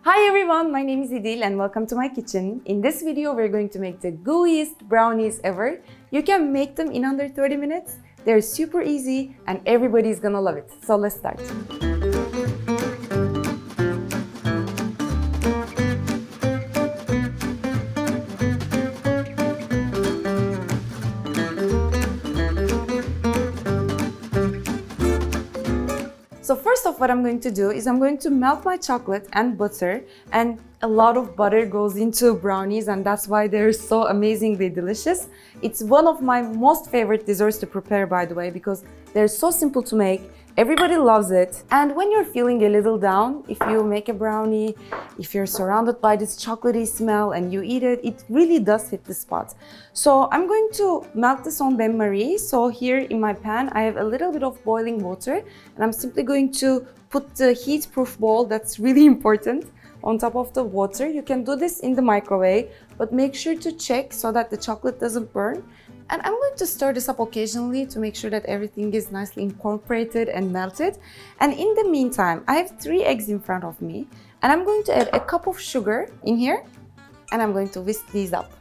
Hi everyone, my name is Idil and welcome to my kitchen. In this video, we're going to make the gooeyest brownies ever. You can make them in under 30 minutes. They're super easy and everybody's gonna love it. So let's start. So first off, what I'm going to do is I'm going to melt my chocolate and butter, and a lot of butter goes into brownies and that's why they're so amazingly delicious. It's one of my most favorite desserts to prepare, by the way, because they're so simple to make. Everybody loves it. And when you're feeling a little down, if you make a brownie, if you're surrounded by this chocolatey smell and you eat it, it really does hit the spot. So I'm going to melt this on bain-marie. So here in my pan, I have a little bit of boiling water and I'm simply going to put the heat-proof bowl, that's really important, on top of the water. You can do this in the microwave, but make sure to check so that the chocolate doesn't burn. And I'm going to stir this up occasionally to make sure that everything is nicely incorporated and melted. And in the meantime, I have 3 eggs in front of me and I'm going to add a cup of sugar in here and I'm going to whisk these up.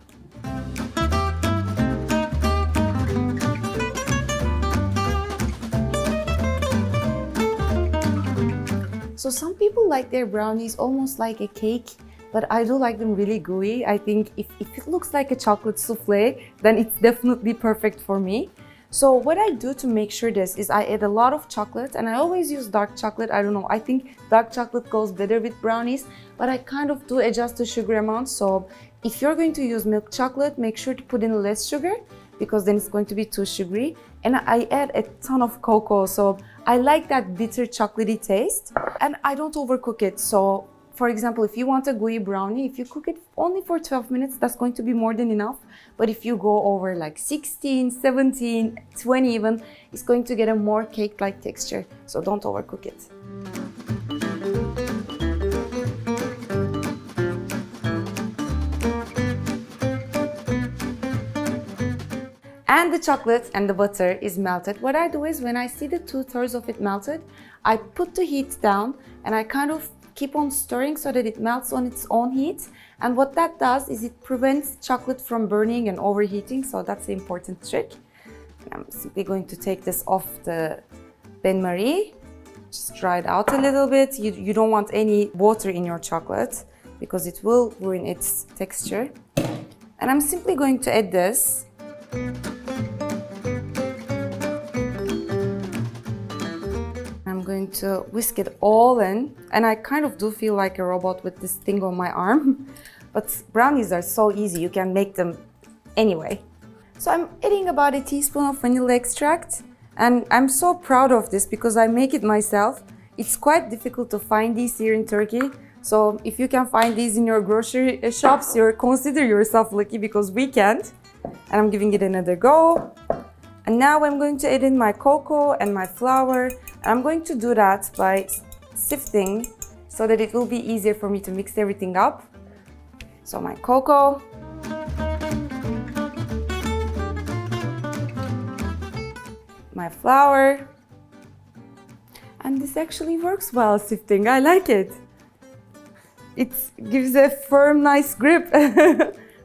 So some people like their brownies almost like a cake, but I do like them really gooey. I think if it looks like a chocolate souffle, then it's definitely perfect for me. So what I do to make sure this is I add a lot of chocolate, and I always use dark chocolate. I don't know, I think dark chocolate goes better with brownies, but I kind of do adjust the sugar amount. So if you're going to use milk chocolate, make sure to put in less sugar because then it's going to be too sugary. And I add a ton of cocoa, so I like that bitter chocolatey taste, and I don't overcook it. So for example, if you want a gooey brownie, if you cook it only for 12 minutes, that's going to be more than enough. But if you go over like 16, 17, 20 even, it's going to get a more cake-like texture. So don't overcook it. And the chocolate and the butter is melted. What I do is when I see the 2/3 of it melted, I put the heat down and I kind of keep on stirring so that it melts on its own heat. And what that does is it prevents chocolate from burning and overheating, so that's the important trick. I'm simply going to take this off the bain-marie, just dry it out a little bit. You don't want any water in your chocolate because it will ruin its texture. And I'm simply going to add this. I'm going to whisk it all in, and I kind of do feel like a robot with this thing on my arm, but brownies are so easy, you can make them anyway. So I'm adding about a teaspoon of vanilla extract, and I'm so proud of this because I make it myself. It's quite difficult to find these here in Turkey, so if you can find these in your grocery shops, consider yourself lucky because we can't. And I'm giving it another go. And now I'm going to add in my cocoa and my flour. And I'm going to do that by sifting so that it will be easier for me to mix everything up. So my cocoa, my flour, and this actually works well sifting. I like it. It gives a firm, nice grip,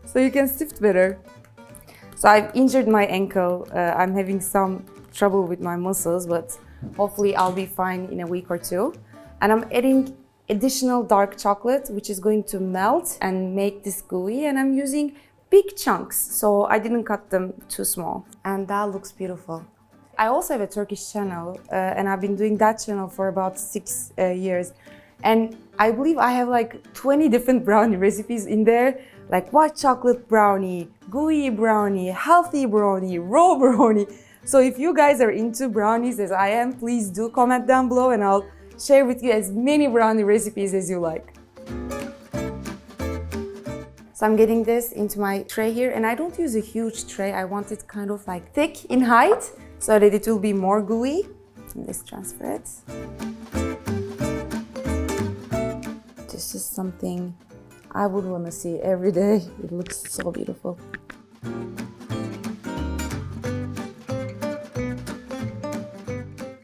so you can sift better. So I've injured my ankle. I'm having some trouble with my muscles, but hopefully I'll be fine in a week or 2. And I'm adding additional dark chocolate, which is going to melt and make this gooey. And I'm using big chunks, so I didn't cut them too small. And that looks beautiful. I also have a Turkish channel, and I've been doing that channel for about 6 years. And I believe I have like 20 different brownie recipes in there, like white chocolate brownie, gooey brownie, healthy brownie, raw brownie. So if you guys are into brownies as I am, please do comment down below and I'll share with you as many brownie recipes as you like. So I'm getting this into my tray here, and I don't use a huge tray. I want it kind of like thick in height so that it will be more gooey. Let's transfer it. This is something I would want to see every day. It looks so beautiful.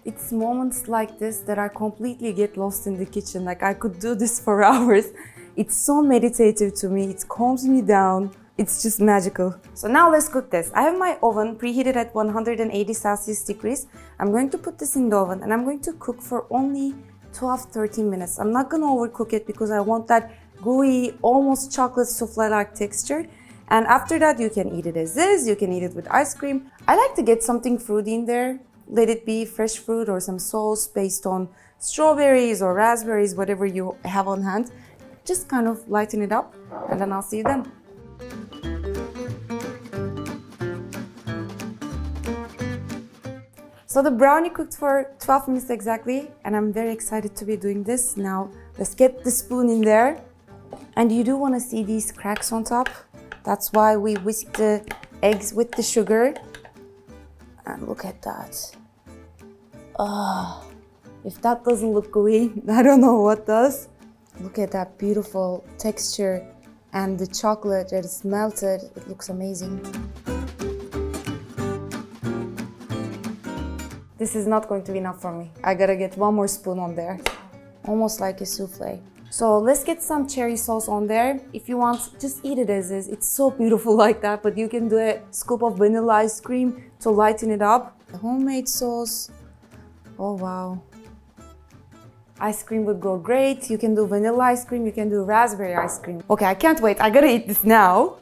It's It's moments like this that I completely get lost in the kitchen. Like I could do this for hours. It's so meditative to me. It calms me down. It's just magical. So now let's cook this. I have my oven preheated at 180 Celsius degrees. I'm going to put this in the oven and I'm going to cook for only 12-13 minutes. I'm not gonna overcook it because I want that gooey, almost chocolate souffle-like texture. And after that, you can eat it as is. You can eat it with ice cream. I like to get something fruity in there. Let it be fresh fruit or some sauce based on strawberries or raspberries, whatever you have on hand. Just kind of lighten it up and then I'll see you then. So the brownie cooked for 12 minutes exactly, and I'm very excited to be doing this. Now let's get the spoon in there. And you do want to see these cracks on top. That's why we whisk the eggs with the sugar. And look at that. Oh, if that doesn't look gooey, I don't know what does. Look at that beautiful texture and the chocolate that is melted. It looks amazing. This is not going to be enough for me. I gotta get one more spoon on there. Almost like a souffle. So let's get some cherry sauce on there. If you want, just eat it as is. It's so beautiful like that, but you can do a scoop of vanilla ice cream to lighten it up. The homemade sauce. Oh wow. Ice cream would go great. You can do vanilla ice cream, you can do raspberry ice cream. Okay, I can't wait. I gotta eat this now.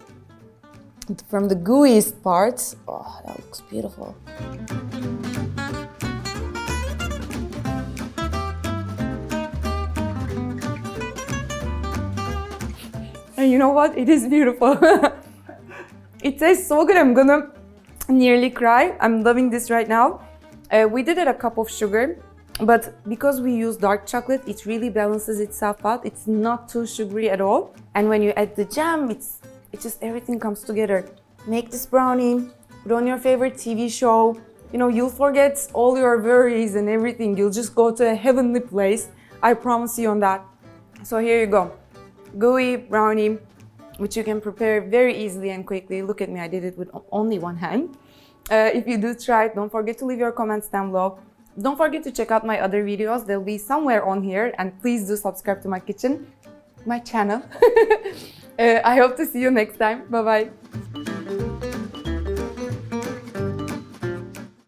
From the gooeyest part. Oh, that looks beautiful. And you know what? It is beautiful. It tastes so good. I'm gonna nearly cry. I'm loving this right now. We did it a cup of sugar, but because we use dark chocolate, it really balances itself out. It's not too sugary at all. And when you add the jam, it just everything comes together. Make this brownie, put on your favorite TV show. You know, you'll forget all your worries and everything. You'll just go to a heavenly place. I promise you on that. So here you go. Gooey brownie, which you can prepare very easily and quickly. Look at me, I did it with only one hand. If you do try it, don't forget to leave your comments down below. Don't forget to check out my other videos. They'll be somewhere on here. And please do subscribe to my channel. I hope to see you next time. Bye-bye.